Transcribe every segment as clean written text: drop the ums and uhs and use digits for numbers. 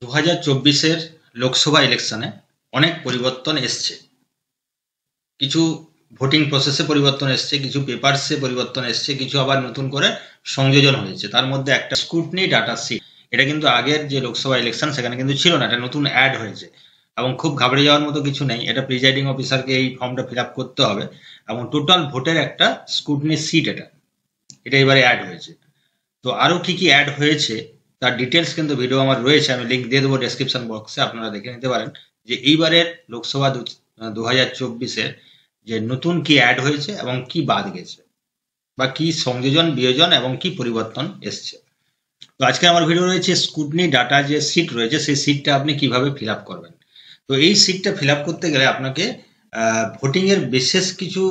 2024-এর লোকসভা ইলেকশনে অনেক পরিবর্তন এসছে। কিছু ভোটিং প্রসেসে পরিবর্তন এসছে, কিছু পেপারসে পরিবর্তন এসছে, কিছু আবার নতুন করে সংযোজন হয়েছে। তার মধ্যে একটা স্ক্রুটনি ডাটা সিট, এটা কিন্তু আগের যে লোকসভা ইলেকশন সেখানে কিন্তু ছিল না, এটা নতুন অ্যাড হয়েছে এবং খুব ঘাবড়ে যাওয়ার মতো কিছু নেই। এটা প্রিজাইডিং অফিসারকে এই ফর্মটা ফিল আপ করতে হবে এবং টোটাল ভোটের একটা স্ক্রুটনি সিট এটা এবারে অ্যাড হয়েছে। তো আরও কি কি অ্যাড হয়েছে তার ডিটেলস কিন্তু ভিডিও আমার রয়েছে, আমি লিঙ্ক দিয়ে দেবো ডেসক্রিপশন বক্সে, আপনারা দেখে নিতে পারেন যে এইবারের লোকসভা 2024-এর যে নতুন কি অ্যাড হয়েছে এবং কি বাদ গেছে বা কি সংযোজন বিয়োজন এবং কি পরিবর্তন এসছে। তো আজকে আমার ভিডিও রয়েছে স্ক্রুটনি ডাটা যে সিট রয়েছে সেই সিটটা আপনি কিভাবে ফিল আপ করবেন। তো এই সিটটা ফিল আপ করতে গেলে আপনাকে ভোটিংয়ের বিশেষ কিছু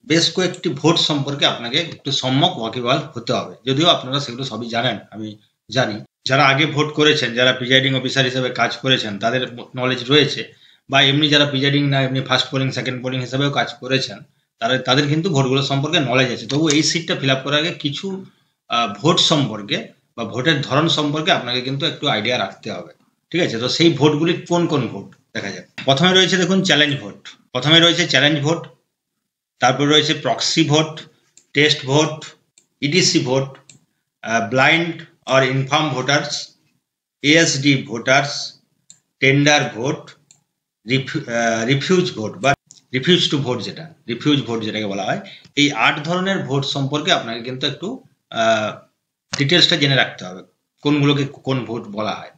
বেশ কয়েকটি ভোট সম্পর্কে আপনাকে একটু সম্যক ওয়াকিবহাল হতে হবে, যদিও আপনারা সেগুলো সবই জানেন, আমি জানি। যারা আগে ভোট করেছেন, যারা প্রিজাইডিং অফিসার হিসেবে কাজ করেছেন তাদের নলেজ রয়েছে, বা এমনি যারা প্রিজাইডিং না এমনি ফার্স্ট পোলিং সেকেন্ড পোলিং হিসেবেও কাজ করেছেন তাদের কিন্তু ভোটগুলো সম্পর্কে নলেজ আছে। তবু এই সিটটা ফিল আপ করার আগে কিছু ভোট সম্পর্কে বা ভোটের ধরন সম্পর্কে আপনাকে কিন্তু একটু আইডিয়া রাখতে হবে, ঠিক আছে? তো সেই ভোটগুলি কোন কোন ভোট দেখা যাক। প্রথমে রয়েছে দেখুন চ্যালেঞ্জ ভোট। প্রথমে রয়েছে চ্যালেঞ্জ ভোট, তারপর রয়েছে proxy vote, test vote, EDC vote, blind or infirm voters, ASD voters, tender vote, refuse vote বা refuse to vote, refuse vote যেটাকে বলা হয়। এই 8 ধরনের ভোট সম্পর্কে আপনাকে কিন্তু একটু ডিটেলসটা জেনে রাখতে হবে, কোনগুলোকে কোন ভোট বলা হয়।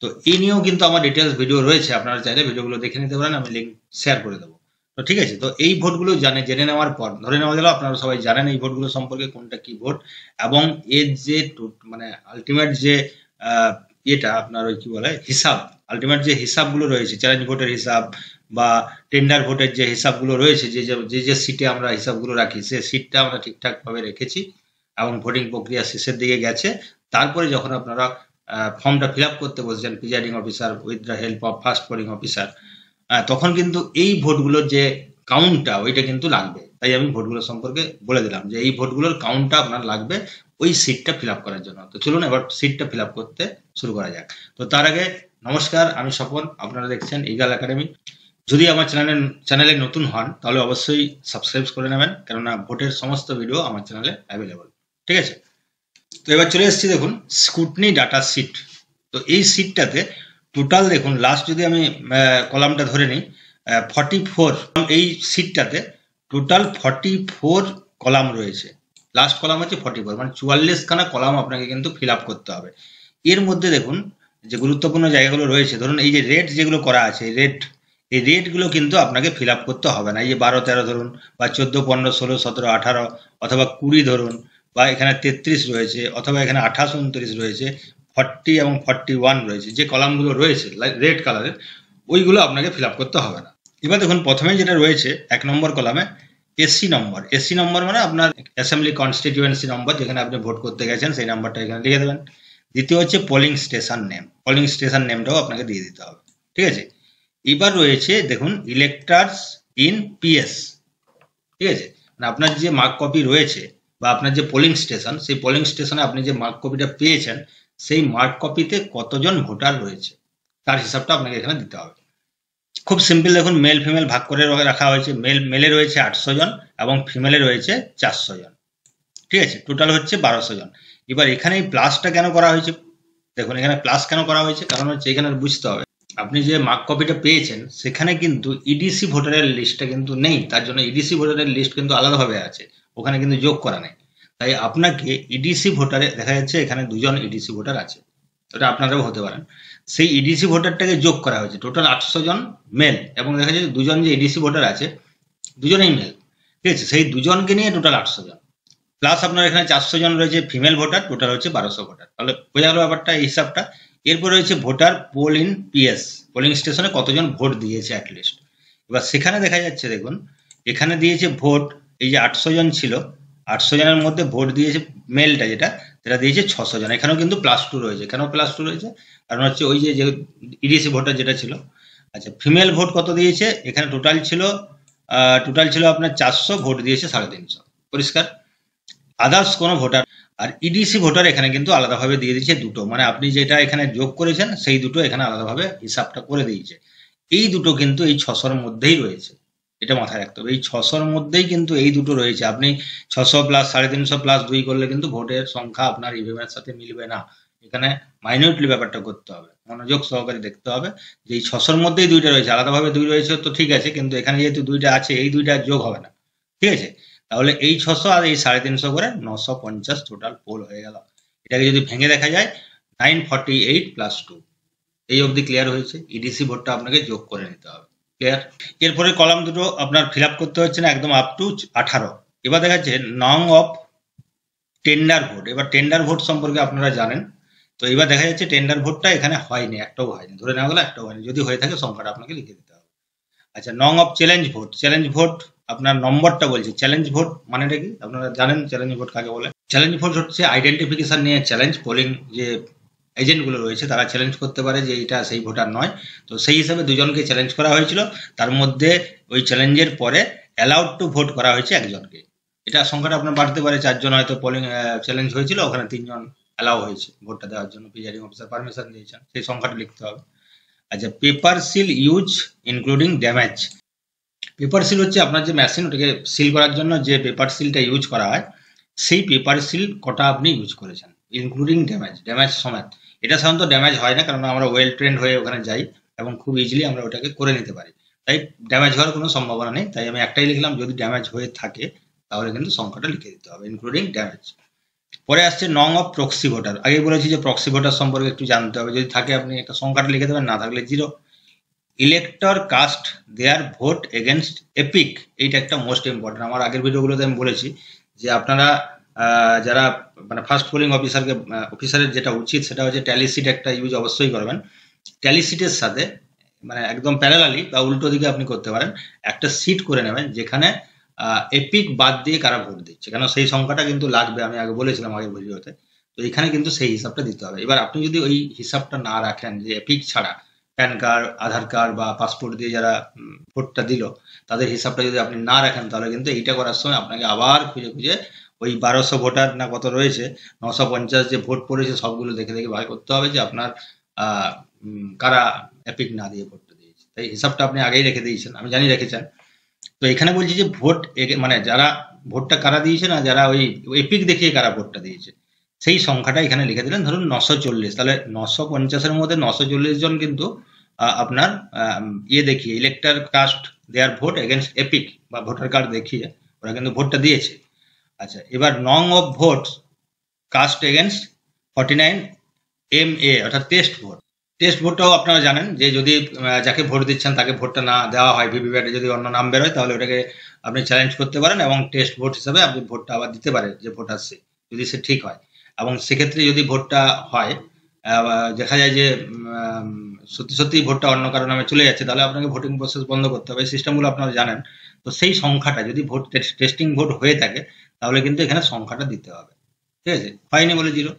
তো এই নিয়েও কিন্তু আমার ডিটেলস ভিডিও রয়েছে, আপনারা চাইলে ভিডিওগুলো দেখে নিতে পারেন, আমি লিঙ্ক শেয়ার করে দেবো। তো ঠিক আছে, তো এই ভোটগুলো জেনে নেওয়ার পর ধরে নেওয়া গেল আপনারা সবাই জানেন এই ভোটগুলো সম্পর্কে, কোনটা কি ভোট এবং এর যে মানে আলটিমেট যে এটা আপনার ওই কি বলে হিসাব, আলটিমেট যে হিসাবগুলো রয়েছে, চ্যালেঞ্জ ভোটের হিসাব বা টেন্ডার ভোটের যে হিসাবগুলো রয়েছে, যে সিটে আমরা হিসাবগুলো রাখি সে সিটটা আমরা ঠিকঠাকভাবে রেখেছি এবং ভোটিং প্রক্রিয়া শেষের দিকে গেছে। তারপরে যখন আপনারা ফর্মটা ফিল আপ করতে বসছেন presiding officer with the help of first polling officer, তখন কিন্তু এই ভোটগুলোর যে কাউন্টটা ওইটা কিন্তু লাগবে। তাই আমি ভোটগুলো সম্পর্কে বলে দিলাম যে এই ভোটগুলোর কাউন্টটা আপনার লাগবে ওই সিটটা ফিল আপ করার জন্য। তো চলুন এবার সিটটা ফিল আপ করতে শুরু করা যাক। তো তার আগে নমস্কার, আমি স্বপন, আপনারা দেখছেন ইগাল একাডেমি। যদি আমার চ্যানেলে নতুন হন তাহলে অবশ্যই সাবস্ক্রাইব করে নেবেন, কেননা ভোটের সমস্ত ভিডিও আমার চ্যানেলে অ্যাভেলেবল, ঠিক আছে? তো এবার চলে এসেছি দেখুন স্ক্রুটনি ডাটা সিট। তো এই সিটটাতে টোটাল দেখুন, লাস্ট যদি আমি কলামটা ধরে নিই 44, এই সিটটাতে টোটাল 44 কলাম রয়েছে। লাস্ট কলাম হচ্ছে 44, মানে 44খানা কলাম আপনাকে কিন্তু ফিল আপ করতে হবে। এর মধ্যে দেখুন যে গুরুত্বপূর্ণ জায়গাগুলো রয়েছে, ধরুন এই যে রেড যেগুলো করা আছে, এই রেডগুলো কিন্তু আপনাকে ফিল আপ করতে হবে না। এই যে 12, 13 ধরুন, বা 14, 15, 16, 17, 18 অথবা 20 ধরুন, বা এখানে 33 রয়েছে, অথবা এখানে 28, 29 রয়েছে, 40 এবং 41 রয়েছে, যে কলামগুলো রয়েছে রেড কালারের, ওইগুলো আপনাকে ফিল আপ করতে হবে না। এবার দেখুন প্রথমে যেটা রয়েছে 1 নম্বর কলামে এসসি নম্বর। এসসি নম্বর মানে আপনার অ্যাসেম্বলি কনস্টিটিউয়েন্সি নম্বর, যেখানে আপনি ভোট করতে গেছেন সেই নাম্বারটা এখানে লিখে দেবেন। দ্বিতীয় হচ্ছে polling station name, polling station নেমটাও আপনাকে দিয়ে দিতে হবে, ঠিক আছে? এবার রয়েছে দেখুন ইলেক্টার্স ইন পিএস, ঠিক আছে? মানে আপনার যে মার্ক কপি রয়েছে বা আপনার যে পোলিং স্টেশন, সেই পোলিং স্টেশনে আপনি যে মার্ক কপিটা পেয়েছেন সেই মার্ক কপিতে কতজন ভোটার রয়েছে তার হিসাবটা আপনাকে এখানে দিতে হবে। খুব সিম্পল, দেখুন মেল ফিমেল ভাগ করে রাখা হয়েছে। মেলে রয়েছে 800 জন এবং ফিমেলে রয়েছে 400 জন, ঠিক আছে? টোটাল হচ্ছে 1200 জন। এবার এখানে এই প্লাসটা কেন করা হয়েছে, দেখুন এখানে প্লাস কেন করা হয়েছে, কারণ হচ্ছে এখানে বুঝতে হবে আপনি যে মার্ক কপিটা পেয়েছেন সেখানে কিন্তু ইডিসি ভোটারের লিস্টটা কিন্তু নেই, তার জন্য ইডিসি ভোটারের লিস্ট কিন্তু আলাদাভাবে আছে, ওখানে কিন্তু যোগ করা নেই। তাই আপনাকে ইডিসি ভোটারে দেখা যাচ্ছে এখানে 2 জন ইডিসি ভোটার আছে, ওটা আপনারাও হতে পারেন, সেই ইডিসি ভোটারটাকে যোগ করা হয়েছে। টোটাল 800 জন মেল এবং দেখা যাচ্ছে 2 জন যে ইডিসি ভোটার আছে, 2 জনেই মেল, ঠিক আছে? সেই 2 জনকে নিয়ে টোটাল 800 জন, প্লাস আপনার এখানে 400 জন রয়েছে ফিমেল ভোটার, টোটাল হচ্ছে 1200 ভোটার। তাহলে বোঝা গেল ব্যাপারটা, এই হিসাবটা। এরপর রয়েছে voter poll in PS, polling স্টেশনে কতজন ভোট দিয়েছে অ্যাটলিস্ট। এবার সেখানে দেখা যাচ্ছে দেখুন এখানে দিয়েছে ভোট, এই যে 800 জন ছিল, 800 জনের মধ্যে ভোট দিয়েছে মেলটা যেটা দিয়েছে 600 জন। এখানেও কিন্তু +2 রয়েছে। কেন +2 রয়েছে, কারণ হচ্ছে ওই যে ইডিসি ভোটার যেটা ছিল। আচ্ছা, ফিমেল ভোট কত দিয়েছে, এখানে টোটাল ছিল আপনার 400, ভোট দিয়েছে 350, পরিষ্কার। আদার্স কোনো ভোটার, আর ইডিসি ভোটার এখানে কিন্তু আলাদাভাবে দিয়ে দিয়েছে দুটো, মানে আপনি যেটা এখানে যোগ করেছেন সেই দুটো এখানে আলাদাভাবে হিসাবটা করে দিয়েছে। এই দুটো কিন্তু এই 600-র মধ্যেই রয়েছে, এটা মাথায় রাখতে হবে। এই 600-র মধ্যেই কিন্তু এই দুটো রয়েছে। আপনি 600 প্লাস 350 প্লাস 2 করলে কিন্তু ভোটের সংখ্যা আপনার ইভিএমের সাথে মিলবে না। এখানে মাইনরিটি ব্যাপারটা করতে হবে, মনোযোগ সহকারে দেখতে হবে যে এই 600-র মধ্যেই দুইটা রয়েছে, আলাদাভাবে দুই রয়েছে তো ঠিক আছে, কিন্তু এখানে যেহেতু দুইটা আছে এই দুইটা যোগ হবে না, ঠিক আছে। তাহলে এই 600 আর এই 350 করে 950 টোটাল পোল হয়ে গেল। এটাকে যদি ভেঙে দেখা যায় 948 প্লাস 2, এই অবধি ক্লিয়ার হয়েছে। ইডিসি ভোটটা আপনাকে যোগ করে নিতে হবে, ক্লিয়ার। এরপরে কলাম দুটো আপনার ফিল আপ করতে হচ্ছে না, একদম আপ টু 18। এবার দেখা যাচ্ছে নং অফ টেন্ডার ভোট। এবার টেন্ডার ভোট সম্পর্কে আপনারা জানেন, তো এবার দেখা যাচ্ছে টেন্ডার ভোটটা এখানে হয়নি, একটাও হয়নি, ধরে নেওয়া গেলো একটাও হয়নি। যদি হয়ে থাকে সংখ্যাটা আপনাকে লিখে দিতে হবে। আচ্ছা, নং of challenge vote. Challenge vote আপনার নম্বরটা বলছে। চ্যালেঞ্জ ভোট মানেটা কি আপনারা জানেন? চ্যালেঞ্জ ভোট কাকে বলে? চ্যালেঞ্জ ভোট হচ্ছে আইডেন্টিফিকেশন নিয়ে চ্যালেঞ্জ। পোলিং যে এজেন্টগুলো রয়েছে তারা চ্যালেঞ্জ করতে পারে যে এটা সেই ভোটার নয়, তো সেই হিসাবে দুজনকে চ্যালেঞ্জ করা হয়েছিল। তার মধ্যে ওই চ্যালেঞ্জের পরে অ্যালাউড টু ভোট করা হয়েছে একজনকে। এটা সংখ্যাটা আপনার বাড়তে পারে, 4 জন হয়তো পোলিং চ্যালেঞ্জ হয়েছিল, ওখানে 3 জন অ্যালাউ হয়েছে ভোটটা দেওয়ার জন্য, প্রিজাইডিং অফিসার পারমিশন দিয়েছেন, সেই সংখ্যাটা লিখতে হবে। আচ্ছা, paper seal use including damage. Paper seal হচ্ছে আপনার যে মেশিন, ওটাকে সিল করার জন্য যে পেপার সিলটা ইউজ করা হয়, সেই পেপার সিল কটা আপনি ইউজ করেছেন, ইনক্লুডিং ড্যামেজ, ড্যামেজ সমেত। এটা সাধারণত ড্যামেজ হয় না, কারণ আমরা ওয়েল ট্রেন্ড হয়ে ওখানে যাই এবং খুব ইজিলি আমরা ওটাকে করে নিতে পারি, তাই ড্যামেজ হওয়ার কোনো সম্ভাবনা নেই। তাই আমি একটাই লিখলাম, যদি ড্যামেজ হয়ে থাকে তাহলে কিন্তু সংখ্যাটা লিখে দিতে হবে, ইনক্লুডিং ড্যামেজ। পরে আসছে নং অফ প্রক্সি ভোটার। আগে বলেছি যে প্রক্সি ভোটার সম্পর্কে একটু জানতে হবে, যদি থাকে আপনি একটা সংখ্যাটা লিখে দেবেন, না থাকলে 0। Elector cast their vote against epic, এইটা একটা মোস্ট ইম্পর্টেন্ট। আমার আগের ভিডিওগুলোতে আমি বলেছি যে আপনারা যারা মানে ফার্স্ট পোলিং অফিসারের যেটা উচিত সেটা হচ্ছে ট্যালি সিট একটা ইউজ অবশ্যই করবেন। ট্যালি সিটের সাথে মানে একদম প্যারালালি বা উল্টো দিকে আপনি করতে পারেন, একটা সিট করে নেবেন যেখানে এপিক বাদ দিয়ে কারা ভোট দিচ্ছে, কেন সেই সংখ্যাটা কিন্তু লাগবে, আমি আগে বলেছিলাম আগের ভিডিওতে। তো এখানে কিন্তু সেই হিসাবটা দিতে হবে। এবার আপনি যদি ওই হিসাবটা না রাখেন, যে এপিক ছাড়া প্যান কার্ড, আধার কার্ড বা পাসপোর্ট দিয়ে যারা ভোটটা দিল তাদের হিসাবটা যদি আপনি না রাখেন, তাহলে কিন্তু এইটা করার সময় আপনাকে আবার খুঁজে খুঁজে ওই 1200 ভোটার না কত রয়েছে, 950 যে ভোট পড়েছে সবগুলো দেখে দেখে বার করতে হবে যে আপনার কারা এপিক না দিয়ে ভোটটা দিয়েছে। তাই হিসাবটা আপনি আগেই রেখে দিয়েছেন, আমি জানি রেখেছেন। তো এখানে বলছি যে ভোট মানে যারা ভোটটা কারা দিয়েছে না, যারা ওই এপিক দেখিয়ে কারা ভোটটা দিয়েছে, সেই সংখ্যাটা এখানে লিখে দিলেন। ধরুন 940, তাহলে 950-এর মধ্যে 940 জন কিন্তু আপনার ইয়ে দেখিয়ে elector cast their vote against EPIC বা ভোটার কার্ড দেখিয়ে ওরা কিন্তু ভোটটা দিয়েছে। আচ্ছা, এবার নং of vote cast against 49 MA, অর্থাৎ টেস্ট ভোট। টেস্ট ভোটটাও আপনারা জানেন যে যদি যাকে ভোট দিচ্ছেন তাকে ভোটটা না দেওয়া হয়, ভিভিপ্যাটে যদি অন্য নাম বেরোয়, তাহলে ওটাকে আপনি চ্যালেঞ্জ করতে পারেন এবং টেস্ট ভোট হিসাবে আপনি ভোটটা আবার দিতে পারেন যে ভোট আসছে, যদি সে ঠিক হয়। এবং সেক্ষেত্রে যদি ভোটটা হয় দেখা যায় যে সত্যি সত্যি ভোটটা অন্য কারো নামে চলে যাচ্ছে, তাহলে আপনাকে ভোটিং প্রসেস বন্ধ করতে হবে। সিস্টেমগুলো আপনারা জানেন। তো সেই সংখ্যাটা যদি ভোট টেস্টিং ভোট হয়ে থাকে তাহলে কিন্তু এখানে সংখ্যাটা দিতে হবে, ঠিক আছে। হয়নি বলে 0।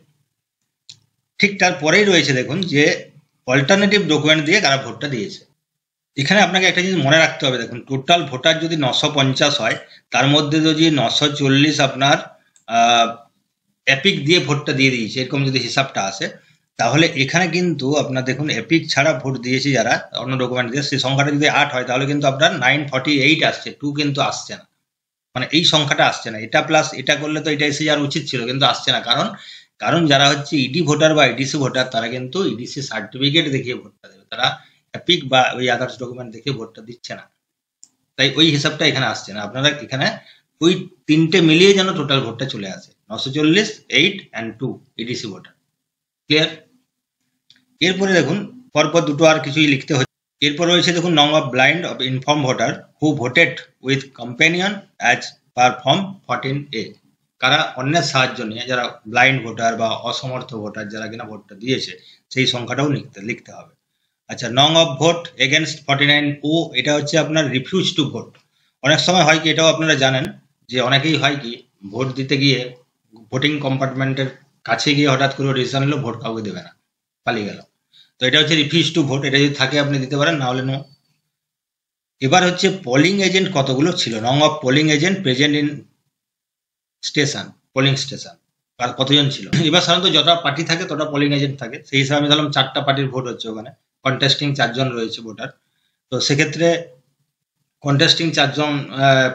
ঠিক তারপরেই রয়েছে দেখুন যে অল্টারনেটিভ ডকুমেন্ট দিয়ে কারা ভোটটা দিয়েছে। এখানে আপনাকে একটা জিনিস মনে রাখতে হবে, দেখুন টোটাল ভোটার যদি 950 হয়, তার মধ্যে যদি 940 আপনার এপিক দিয়ে ভোটটা দিয়ে দিয়েছে, এরকম যদি হিসাবটা আসে, তাহলে এখানে কিন্তু আপনার দেখুন এপিক ছাড়া ভোট দিয়েছে যারা অন্য ডকুমেন্ট দিয়ে, সেই সংখ্যাটা যদি 8 হয় তাহলে কিন্তু আপনার 948 আসছে, 2 কিন্তু আসছে না, মানে এই সংখ্যাটা আসছে না। এটা প্লাস এটা করলে তো এটা এসে যাওয়ার উচিত ছিল, কিন্তু আসছে না। কারণ যারা হচ্ছে ইডি ভোটার বা ইডিসি ভোটার, তারা কিন্তু ইডিসি সার্টিফিকেট দেখিয়ে ভোটটা দেবে, তারা এপিক বা ওই আদার্স ডকুমেন্ট দেখে ভোটটা দিচ্ছে না, তাই ওই হিসাবটা এখানে আসছে না। আপনারা এখানে ওই তিনটে মিলিয়ে যেন টোটাল ভোটটা চলে আসে, 940, 8 and 2 ইডিসি ভোটার, ক্লিয়ার। এরপরে দেখুন পরপর দুটো আর কিছুই লিখতে হচ্ছে। এরপর রয়েছে দেখুন নং of blind of inform voter who voted with companion as per form 14A, কারা অন্যের সাহায্য নিয়ে, যারা ব্লাইন্ড ভোটার বা অসমর্থ ভোটার যারা কিনা ভোটটা দিয়েছে, সেই সংখ্যাটাও লিখতে হবে। আচ্ছা, নং অফ ভোট এগেনস্ট 49O, এটা হচ্ছে আপনার রিফিউজ টু ভোট। অনেক সময় হয় কি, এটাও আপনারা জানেন যে অনেকেই হয় কি ভোট দিতে গিয়ে ভোটিং কম্পার্টমেন্টের কাছে গিয়ে হঠাৎ করে ডিসিশন নিল ভোট কাউকে দেবে না, পালিয়ে গেল। তো এটা হচ্ছে রিফিউজ টু ভোট, এটা যদি থাকে আপনি দিতে পারেন, না হলে নো। এবার হচ্ছে পোলিং এজেন্ট কতগুলো ছিল, নং of polling agent present in station, polling station, কতজন ছিল। এবার সাধারণত যটা পার্টি থাকে তটা পোলিং এজেন্ট থাকে, সেই হিসাবে আমি ধরলাম 4টা পার্টির ভোট হচ্ছে, ওখানে কন্টেস্টিং 4জন রয়েছে ভোটার। তো সেক্ষেত্রে কন্টেস্টিং 4জন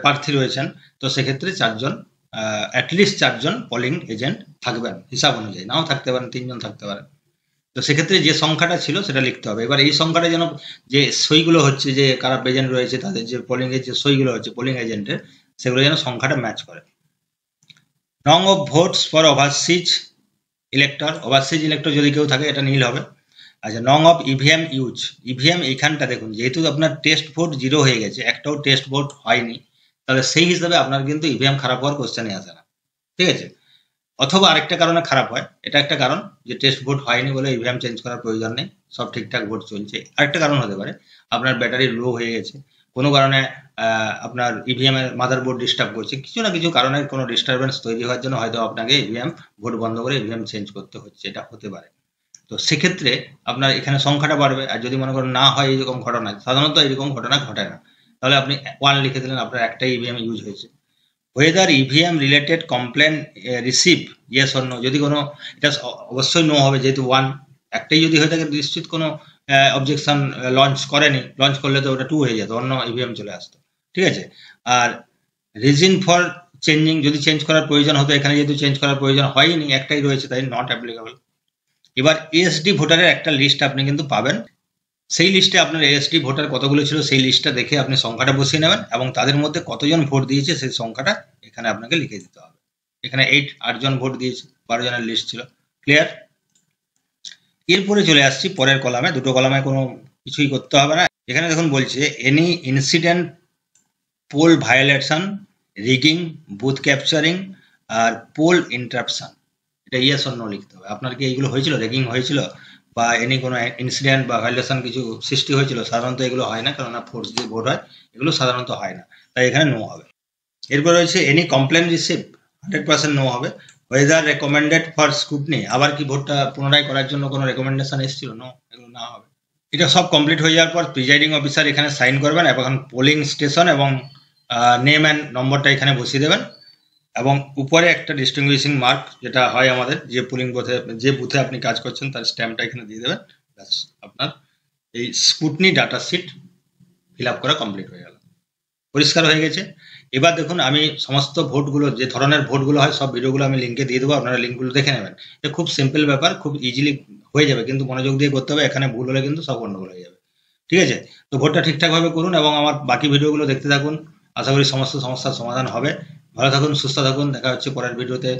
প্রার্থী রয়েছেন, তো সেক্ষেত্রে 4জন অ্যাটলিস্ট 4জন পোলিং এজেন্ট থাকবেন হিসাব অনুযায়ী, নাও থাকতে পারেন, 3জন থাকতে পারেন। তো সেক্ষেত্রে যে সংখ্যাটা ছিল সেটা লিখতে হবে। এবার এই সংখ্যাটা যেন, যে সইগুলো হচ্ছে, যে কারা এজেন্ট রয়েছে তাদের যে পোলিং এর যে সইগুলো হচ্ছে পোলিং এজেন্টের, সেগুলো যেন সংখ্যাটা ম্যাচ করে। নং of votes for overseas elector, overseas elector যদি কেউ থাকে এটা নীল হবে। আচ্ছা, নং অফ ইভিএম ইউজ, ইভিএম এইখানটা দেখুন, যেহেতু আপনার টেস্ট ভোট 0 হয়ে গেছে, একটাও টেস্ট ভোট হয়নি, তাহলে সেই হিসাবে আপনার কিন্তু ইভিএম খারাপ হওয়ার কোশ্চেনে আসে না, ঠিক আছে। অথবা আরেকটা কারণে খারাপ হয়, এটা একটা কারণ যে টেস্ট ভোট হয়নি বলে ইভিএম চেঞ্জ করার প্রয়োজন নেই, সব ঠিকঠাক ভোট চলছে। আরেকটা কারণ হতে পারে আপনার ব্যাটারি লো হয়ে গেছে, কোনো কারণে আপনার ইভিএম এর মাদারবোর্ড ডিস্টার্ব করছে, কিছু না কিছু কারণে কোনো ডিস্টারবেন্স তৈরি হওয়ার জন্য হয়তো আপনাকে ইভিএম ভোট বন্ধ করে ইভিএম চেঞ্জ করতে হচ্ছে, এটা হতে পারে। তো সেক্ষেত্রে আপনার এখানে সংখ্যাটা বাড়বে। আর যদি মনে করেন না হয় এরকম ঘটনা, সাধারণত এরকম ঘটনা ঘটে না, তাহলে আপনি 1 লিখে দিলেন, আপনার একটাই ইভিএম ইউজ হয়েছে। whether EVM related complaint receive yes or no, যদি কোনো, এটা অবশ্যই নো হবে, যেহেতু 1 একটাই যদি হয়ে থাকে নিশ্চিত কোনো অবজেকশন লঞ্চ করেনি, লঞ্চ করলে তো ওটা 2 হয়ে যেত, অন্য ইভিএম চলে আসতো, ঠিক আছে। আর রিজন ফর চেঞ্জিং, যদি চেঞ্জ করার প্রয়োজন হতো, এখানে যেহেতু চেঞ্জ করার প্রয়োজন হয়নি, একটাই রয়েছে, তাই নট অ্যাপ্লিকেবল। এবার এসডি ভোটারের একটা লিস্ট আপনি কিন্তু পাবেন, সেই লিস্টে আপনার এসডি ভোটার কতগুলো ছিল সেই লিস্টটা দেখে আপনি সংখ্যাটা বসিয়ে নেবেন, এবং তাদের মধ্যে কতজন ভোট দিয়েছে সেই সংখ্যাটা এখানে আপনাকে লিখে দিতে হবে। এখানে 8জন ভোট দিয়েছে, 12 জনের লিস্ট ছিল, ক্লিয়ার। এরপরে চলে আসছি পরের কলামে, দুটো কলামে কোনো কিছুই করতে হবে না। এখানে দেখুন বলছে any incident, poll violation, rigging, booth capturing আর পোল ইন্টারাপশন, এটা ইয়েস অর নো লিখতে হবে। আপনার কি এইগুলো হয়েছিল, রেগিং হয়েছিল বা এনি কোনো ইনসিডেন্ট বা ভায়োলেশন কিছু সৃষ্টি হয়েছিল? সাধারণত এগুলো হয় না, কেননা ফোর্স দিয়ে ভোট হয়, এগুলো সাধারণত হয় না, তাই এখানে নো হবে। এরপর রয়েছে এনি কমপ্লেন রিসিভ, 100% নো হবে। ওয়েদার রেকমেন্ডেড ফর স্ক্রুটনি, আবার কি ভোটটা পুনরায় করার জন্য কোনো রেকমেন্ডেশন এসেছিল? নো, এগুলো না হবে। এটা সব কমপ্লিট হয়ে যাওয়ার পর প্রিজাইডিং অফিসার এখানে সাইন করবেন, এবং পোলিং স্টেশন এবং নেম অ্যান্ড নম্বরটা এখানে বসিয়ে দেবেন, এবং উপরে একটা ডিস্টিংগুইশিং মার্ক যেটা হয় আমাদের, যে পোলিং বুথে, যে বুথে আপনি কাজ করছেন তার স্ট্যাম্পটা এখানে দিয়ে দেবেন, ব্যাস আপনার এই scrutiny data sheet fill up করা কমপ্লিট হয়ে গেল, পরিষ্কার হয়ে গেছে। এবার দেখুন, আমি সমস্ত ভোটগুলো, যে ধরনের ভোটগুলো হয় সব ভিডিওগুলো আমি লিঙ্কে দিয়ে দেবো, আপনারা লিঙ্কগুলো দেখে নেবেন। এটা খুব সিম্পল ব্যাপার, খুব ইজিলি হয়ে যাবে, কিন্তু মনোযোগ দিয়ে করতে হবে, এখানে ভুল হলে কিন্তু সব গন্ডগোল হয়ে যাবে, ঠিক আছে। তো ভোটটা ঠিকঠাকভাবে করুন এবং আমার বাকি ভিডিওগুলো দেখতে থাকুন, আশা করি সমস্ত সমস্যার সমাধান হবে। ভালো থাকুন, সুস্থ থাকুন, দেখা হচ্ছে পরের ভিডিওতে।